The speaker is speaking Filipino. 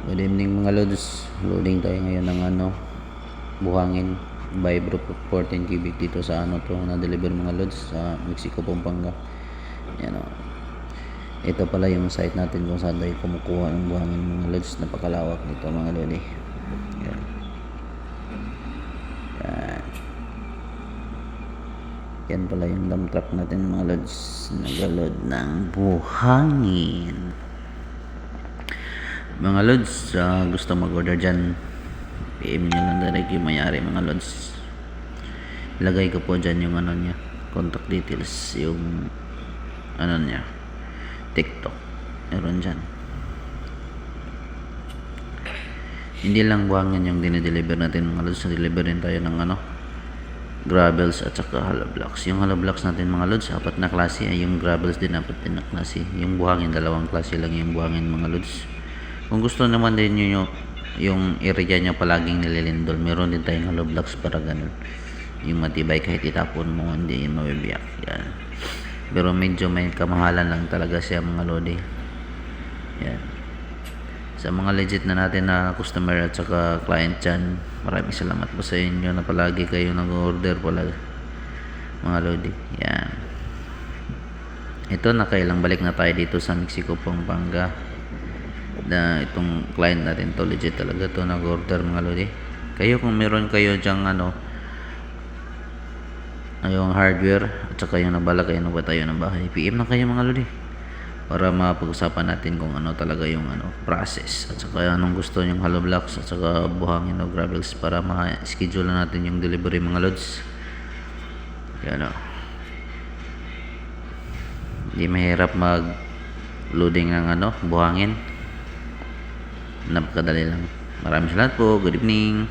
Good evening mga lods. Loading tayo ngayon ng buhangin by Bro 14 cubic dito sa to na deliver mga lods sa Mexico, Pampanga. Yan o. Ito pala yung site natin kung saan tayo kumukuha ng buhangin mga lods. Napakalawak nito mga lodi. Yan. Yan. Yan pala yung dump truck natin mga lods. Nag-load ng buhangin. Mga lods, gusto mag-order dyan, PM nyo lang direct yung mayari mga lods. Ilagay ko po dyan yung niya, contact details, yung niya, TikTok, meron dyan. Hindi lang buhangin yung dinideliver natin mga lods, deliver din tayo ng gravels at saka hollow blocks. Yung hollow blocks natin mga lods, 4 na klase, ay yung gravels din 4 din na klase. Yung buhangin 2 klase lang yung buhangin mga lods. Kung gusto naman din nyo yung area nyo palaging nililindol, meron din tayong hollow blocks para ganun. Yung matibay kahit itapon mo, hindi yun mabibiyak. Yan. Pero medyo may kamahalan lang talaga siya mga lodi. Yan. Sa mga legit na natin na customer at saka client dyan, maraming salamat po sa inyo na palagi kayo nag-order pala mga lodi. Yan. Ito, nakailang balik na tayo dito sa Mexico, Pampanga. Na itong client natin to legit talaga to nag-order mga lodi. Kayo kung meron kayo dyang yung hardware at saka yung nabala kayo na ba tayo ng bahay, PM na kayo mga lodi para mapag-usapan natin kung talaga yung process at saka anong gusto yung hollow blocks at saka buhangin o gravels para ma-schedule na natin yung delivery mga lods. Yan o. Hindi mahirap mag loading ng buhangin. Napakadali lang. Maraming salamat po. Good evening.